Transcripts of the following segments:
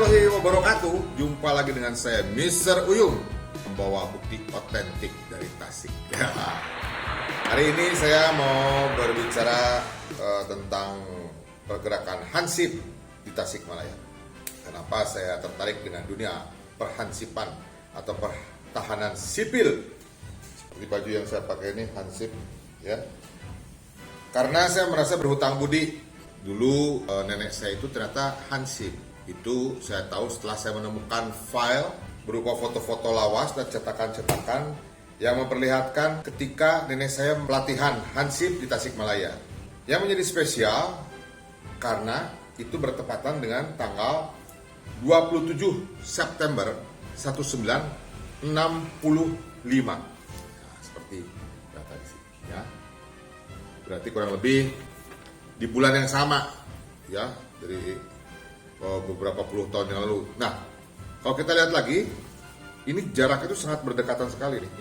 warahmatullahi wabarakatuh. Jumpa lagi dengan saya Mr. Uyung, membawa bukti otentik dari Tasik. Hari ini saya mau berbicara tentang pergerakan Hansip di Tasikmalaya. Kenapa saya tertarik dengan dunia perhansipan atau pertahanan sipil? Seperti baju yang saya pakai ini Hansip, ya. Karena saya merasa berhutang budi. Dulu nenek saya itu ternyata Hansip. Itu saya tahu setelah saya menemukan file berupa foto-foto lawas dan cetakan-cetakan yang memperlihatkan ketika nenek saya pelatihan Hansip di Tasikmalaya. Yang menjadi spesial karena itu bertepatan dengan tanggal 27 September 1965. Nah, seperti data di sini, ya. Berarti kurang lebih di bulan yang sama, ya, dari beberapa puluh tahun yang lalu. Nah, kalau kita lihat lagi, ini jarak itu sangat berdekatan sekali nih.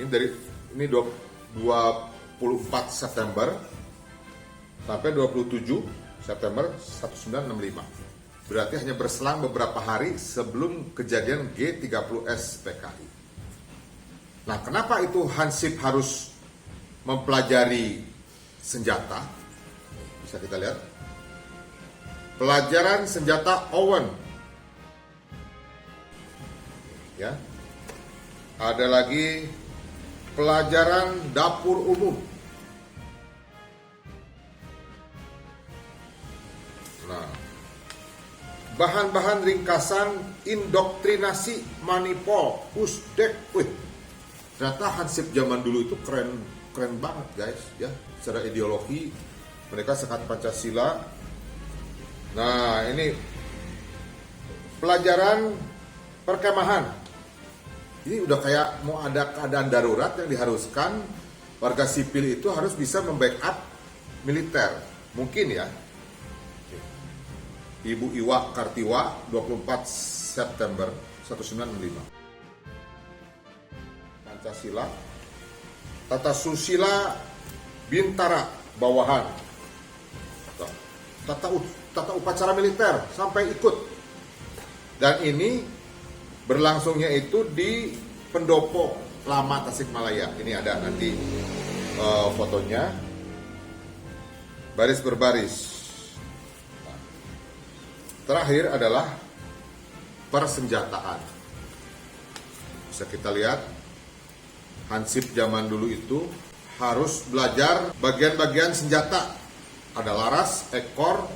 Ini 24 September sampai 27 September 1965. Berarti hanya berselang beberapa hari sebelum kejadian G30S PKI. Nah, kenapa itu Hansip harus mempelajari senjata? Bisa kita lihat. Pelajaran senjata Owen. Ya. Ada lagi pelajaran dapur umum. Nah, bahan-bahan ringkasan indoktrinasi manipul pusdek. Wih, ternyata Hansip zaman dulu itu keren banget, guys, ya. Secara ideologi mereka sangat Pancasila. Nah, ini pelajaran perkemahan. Ini udah kayak mau ada keadaan darurat yang diharuskan warga sipil itu harus bisa membackup militer. Mungkin ya. Ibu Iwa Kartiwa, 24 September 1965. Pancasila. Tata susila Bintara bawahan. Tata upacara militer sampai ikut. Dan ini berlangsungnya itu di Pendopo Lama Tasikmalaya. Ini ada nanti fotonya. Baris berbaris. Nah, terakhir adalah persenjataan. Bisa kita lihat Hansip zaman dulu itu harus belajar bagian-bagian senjata. Ada laras, ekor,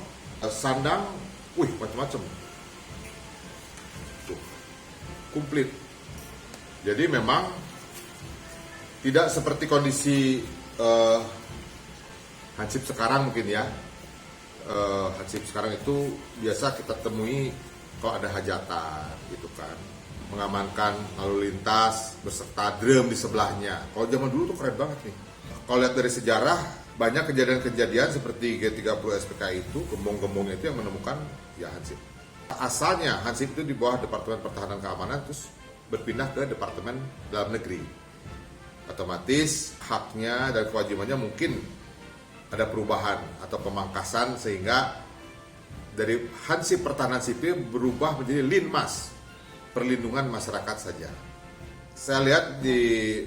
sandang, macam-macam. Tuh, komplit. Jadi memang tidak seperti kondisi Hansip sekarang mungkin ya. Hansip sekarang itu biasa kita temui kalau ada hajatan gitu kan. Mengamankan lalu lintas beserta drum di sebelahnya. Kalau zaman dulu tuh keren banget nih. Kalau lihat dari sejarah, banyak kejadian-kejadian seperti G30S PKI itu, gembong-gembongnya itu yang menemukan ya Hansip. Asalnya Hansip itu di bawah Departemen Pertahanan Keamanan, terus berpindah ke Departemen Dalam Negeri. Otomatis haknya dan kewajibannya mungkin ada perubahan atau pemangkasan sehingga dari Hansip Pertahanan Sipil berubah menjadi Linmas, perlindungan masyarakat saja. Saya lihat di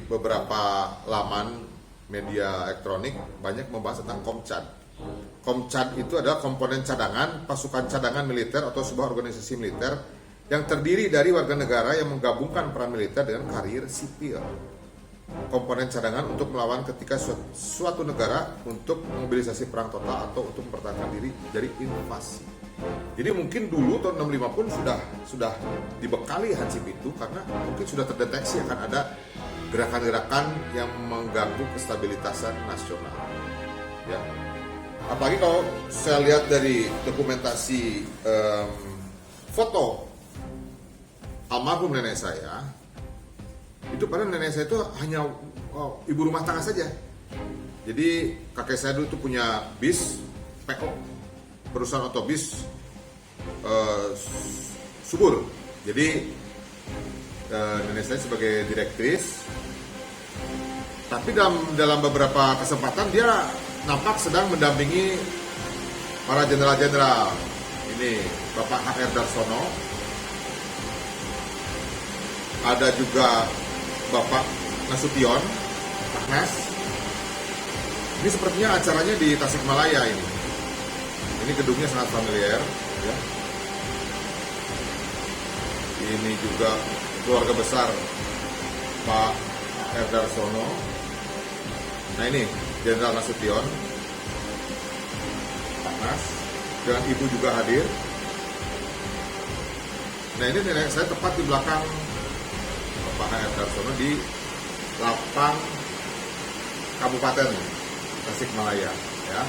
beberapa laman media elektronik banyak membahas tentang Komcad. Komcad itu adalah komponen cadangan, pasukan cadangan militer atau sebuah organisasi militer yang terdiri dari warga negara yang menggabungkan peran militer dengan karir sipil. Komponen cadangan untuk melawan ketika suatu negara untuk mobilisasi perang total atau untuk mempertahankan diri dari invasi. Jadi mungkin dulu tahun 65 pun sudah dibekali Hansip itu karena mungkin sudah terdeteksi akan ada gerakan-gerakan yang mengganggu kestabilitasan nasional. Ya. Apalagi kalau saya lihat dari dokumentasi foto almarhum nenek saya, itu pada nenek saya itu hanya ibu rumah tangga saja. Jadi kakek saya dulu itu punya bis PO, perusahaan otobis subur. Jadi nenek saya sebagai direktris, tapi dalam beberapa kesempatan dia nampak sedang mendampingi para jenderal-jenderal. Ini Bapak H.R. Darsono, ada juga Bapak Nasution, Pak Nas. Ini sepertinya acaranya di Tasikmalaya ini. Ini gedungnya sangat familiar, ya. Ini juga keluarga besar Pak Darsono. Nah ini Jenderal Nasution, Pak Nas, dengan Ibu juga hadir. Nah ini nenek saya tepat di belakang Pak Darsono di lapang Kabupaten Tasikmalaya, ya.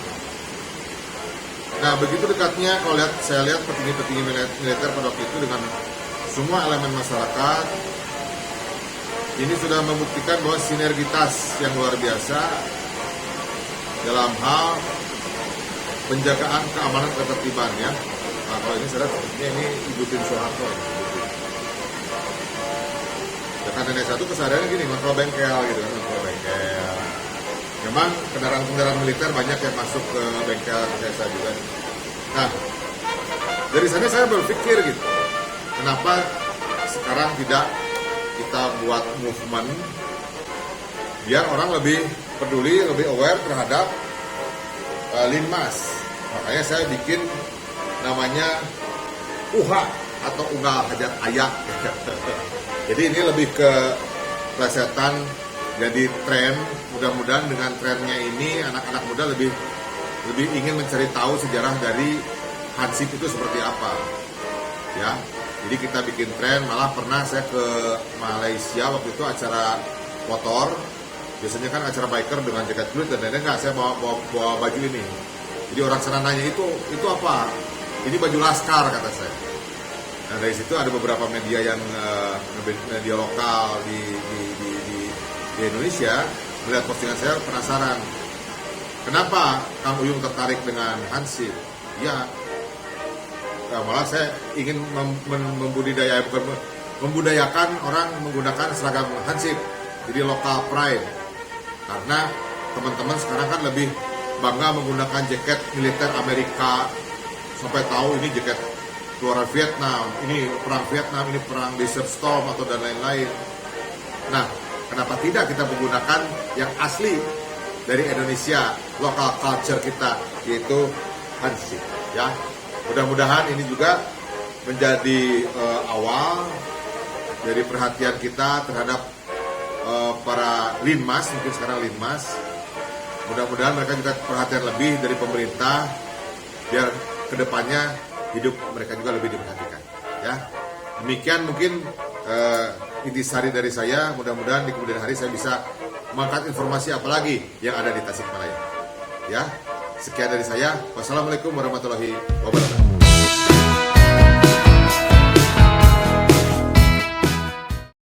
Nah begitu dekatnya kalau saya lihat petinggi-petinggi militer pada waktu itu dengan semua elemen masyarakat. Ini sudah membuktikan bahwa sinergitas yang luar biasa dalam hal penjagaan keamanan ketertiban, ya. Nah, kalau ini saya lihat ini Ibu Tin Soeharto. Ya kan nenek satu kesadarannya gini, kontrol bengkel gitu kan, kontrol bengkel. Memang kendaraan-kendaraan militer banyak yang masuk ke bengkel desa juga. Nah, dari sana saya berpikir gitu, kenapa sekarang tidak kita buat movement biar orang lebih peduli, lebih aware terhadap linmas. Makanya saya bikin namanya UHA atau unggal hajat ayak. Jadi ini lebih ke plesetan, jadi tren. Mudah-mudahan dengan trennya ini anak-anak muda lebih ingin mencari tahu sejarah dari Hansip itu seperti apa, ya. Jadi kita bikin tren. Malah pernah saya ke Malaysia waktu itu acara motor. Biasanya kan acara biker dengan jaket kulit dan lain-lain. Nggak, saya bawa baju ini. Jadi orang sana nanya itu apa? Ini baju laskar, kata saya. Nah dari situ ada beberapa media yang media lokal di Indonesia melihat postingan saya, penasaran. Kenapa Kang Uyung tertarik dengan Hansip? Ya, malah saya ingin membudayakan orang menggunakan seragam Hansip. Jadi lokal pride. Karena teman-teman sekarang kan lebih bangga menggunakan jaket militer Amerika. Sampai tahu ini jaket keluaran Vietnam, ini perang Vietnam, ini perang Desert Storm atau dan lain-lain. Nah, kenapa tidak kita menggunakan yang asli dari Indonesia, lokal culture kita, yaitu Hansip, ya. Mudah-mudahan ini juga menjadi awal dari perhatian kita terhadap para linmas, mungkin sekarang linmas. Mudah-mudahan mereka juga perhatian lebih dari pemerintah, biar kedepannya hidup mereka juga lebih diperhatikan, ya. Demikian mungkin intisari dari saya. Mudah-mudahan di kemudian hari saya bisa mengangkat informasi apalagi yang ada di Tasikmalaya, ya. Sekian dari saya. Wassalamualaikum warahmatullahi wabarakatuh.